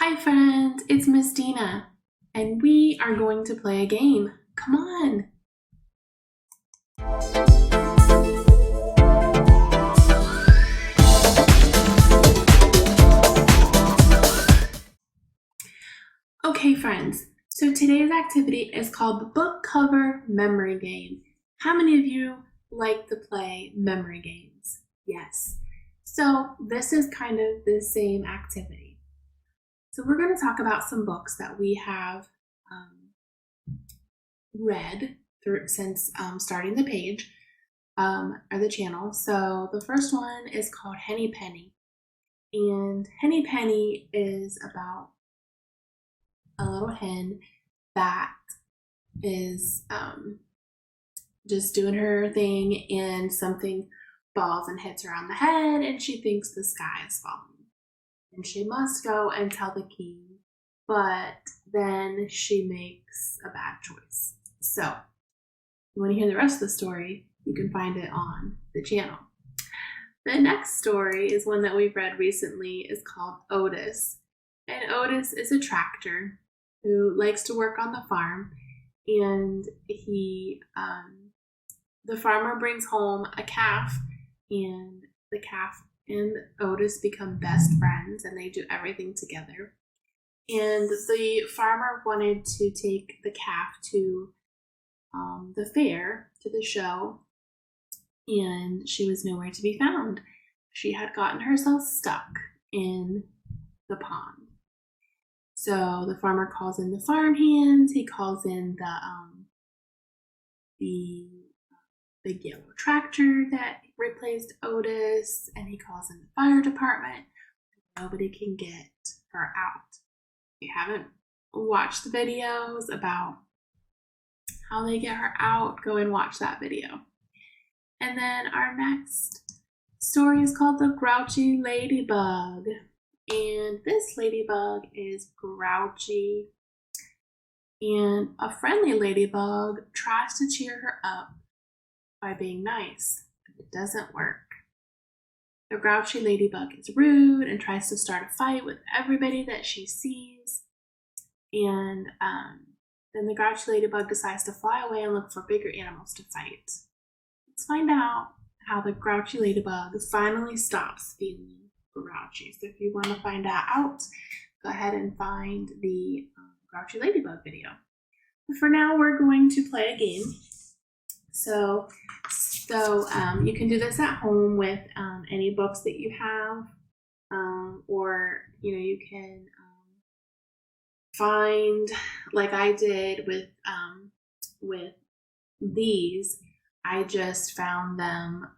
Hi friends, it's Miss Dina, and we are going to play a game. Come on! Okay friends, so today's activity is called the book cover memory game. How many of you like to play memory games? Yes. So this is kind of the same activity. So we're going to talk about some books that we have read since starting the page or the channel. So the first one is called Henny Penny. And Henny Penny is about a little hen that is just doing her thing and something falls and hits her on the head and she thinks the sky is falling. And she must go and tell the king, but then she makes a bad choice. So, if you want to hear the rest of the story, you can find it on the channel. The next story is one that we've read recently. It's called Otis. And Otis is a tractor who likes to work on the farm, and the farmer brings home a calf, and the calf and Otis become best friends and they do everything together. And the farmer wanted to take the calf to the fair, to the show, and she was nowhere to be found. She had gotten herself stuck in the pond. So the farmer calls in the farm hands, he calls in the big yellow tractor that replaced Otis, and he calls in the fire department. Nobody can get her out. If you haven't watched the videos about how they get her out, go and watch that video. And then our next story is called The Grouchy Ladybug. And this ladybug is grouchy. And a friendly ladybug tries to cheer her up by being nice, but it doesn't work. The grouchy ladybug is rude and tries to start a fight with everybody that she sees. And then the grouchy ladybug decides to fly away and look for bigger animals to fight. Let's find out how the grouchy ladybug finally stops feeling grouchy. So if you want to find that out, go ahead and find the Grouchy Ladybug video. But for now, we're going to play a game. So you can do this at home with any books that you have, or you can find, like I did with these. I just found them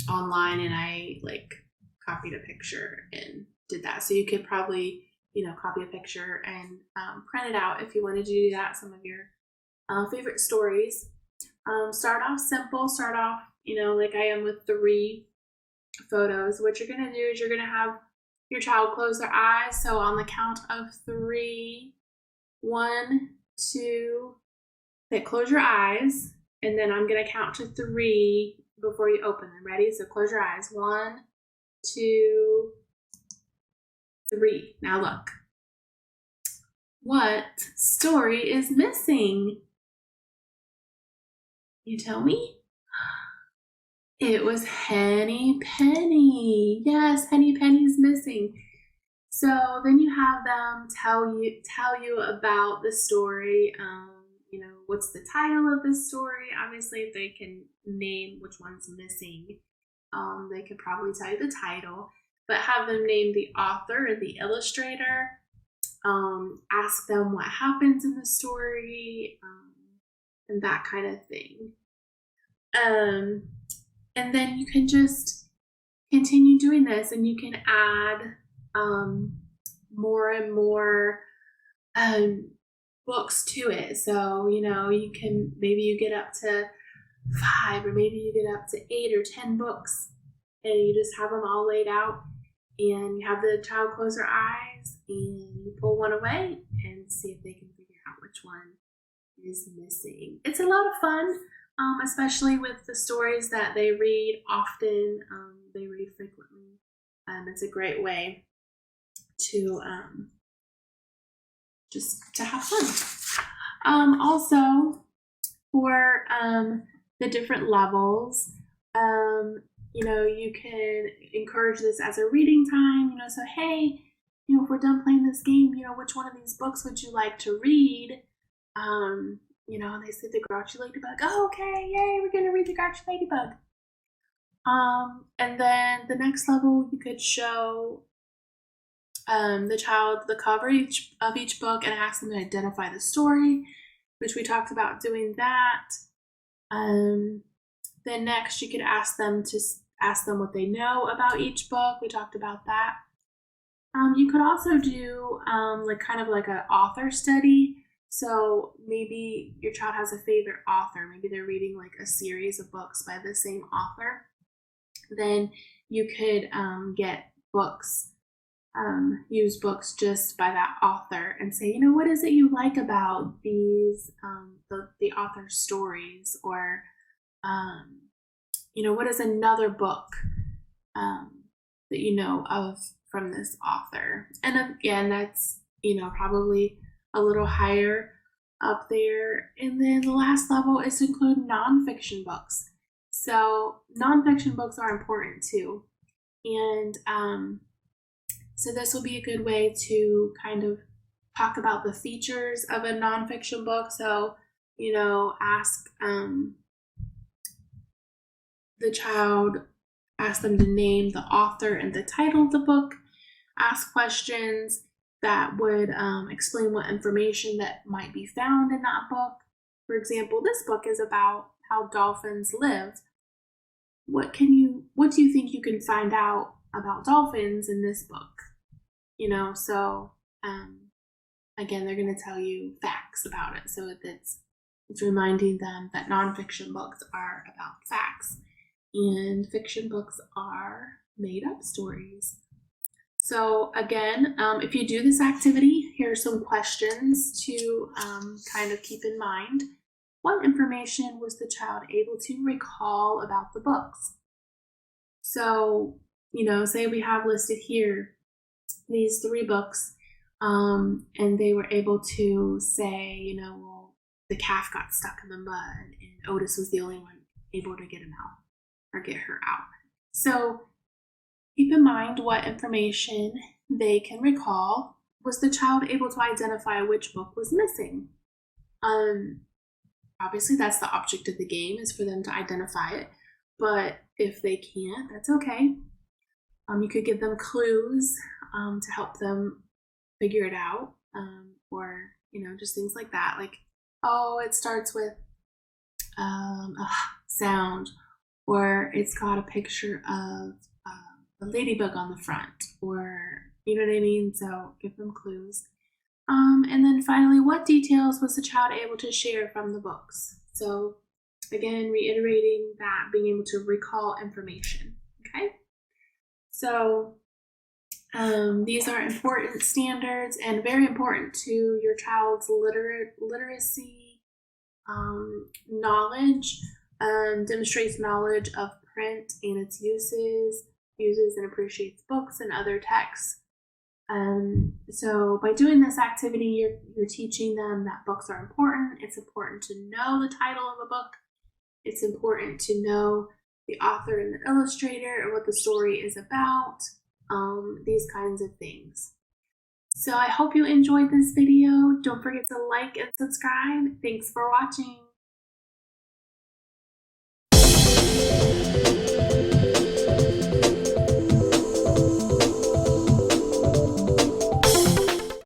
online, and I copied a picture and did that. So you could probably copy a picture and print it out if you wanted to do that. Some of your favorite stories. Start off simple. Start off like I am with 3 photos. What you're gonna do is you're gonna have your child close their eyes. So on the count of 3, 1, 2, close your eyes, and then I'm gonna count to 3 before you open them. Ready? So close your eyes. 1, 2, 3. Now look. What story is missing? You tell me? It was Henny Penny. Yes, Henny Penny's missing. So then you have them tell you about the story. What's the title of the story? Obviously, if they can name which one's missing, they could probably tell you the title, but have them name the author and the illustrator. Ask them what happens in the story, and that kind of thing. And then you can just continue doing this, and you can add more and more books to it. So you can, maybe you get up to 5, or maybe you get up to 8 or 10 books, and you just have them all laid out, and you have the child close their eyes and you pull one away and see if they can figure out which one is missing. It's a lot of fun, especially with the stories that they read often, they read frequently. It's a great way to just to have fun. Also, for the different levels, you know, you can encourage this as a reading time, you know, so hey, you know, if we're done playing this game, you know, which one of these books would you like to read? You know, and they say the Grouchy Ladybug. Oh, okay, yay, we're gonna read the Grouchy Ladybug. And then the next level, you could show the child the cover of each book and ask them to identify the story, which we talked about doing that. Then next, you could ask them what they know about each book. We talked about that. You could also do like kind of like an author study. So maybe your child has a favorite author. Maybe they're reading like a series of books by the same author. Then you could get books, use books just by that author and say, you know, what is it you like about these, the author's stories? Or, you know, what is another book that you know of from this author? And again, that's, you know, probably a little higher up there. And then the last level is to include nonfiction books. So nonfiction books are important too. And so this will be a good way to kind of talk about the features of a nonfiction book. So, you know, ask the child, ask them to name the author and the title of the book, ask questions that would explain what information that might be found in that book. For example, this book is about how dolphins live. What do you think you can find out about dolphins in this book? You know, so again, they're going to tell you facts about it. So it's reminding them that nonfiction books are about facts and fiction books are made up stories. So again, if you do this activity, here are some questions to kind of keep in mind. What information was the child able to recall about the books? So, you know, say we have listed here these 3 books, and they were able to say, you know, well, the calf got stuck in the mud and Otis was the only one able to get him out or get her out. So keep in mind what information they can recall. Was the child able to identify which book was missing? Obviously, that's the object of the game, is for them to identify it. But if they can't, that's okay. You could give them clues to help them figure it out, or, you know, just things like that. Like, oh, it starts with a sound, or it's got a picture of a ladybug on the front, or, you know what I mean? So give them clues. And then finally, what details was the child able to share from the books? So again, reiterating that, being able to recall information, okay? So these are important standards and very important to your child's literacy knowledge. Demonstrates knowledge of print and its uses and appreciates books and other texts. So by doing this activity, you're teaching them that books are important. It's important to know the title of a book. It's important to know the author and the illustrator and what the story is about, these kinds of things. So I hope you enjoyed this video. Don't forget to like and subscribe. Thanks for watching.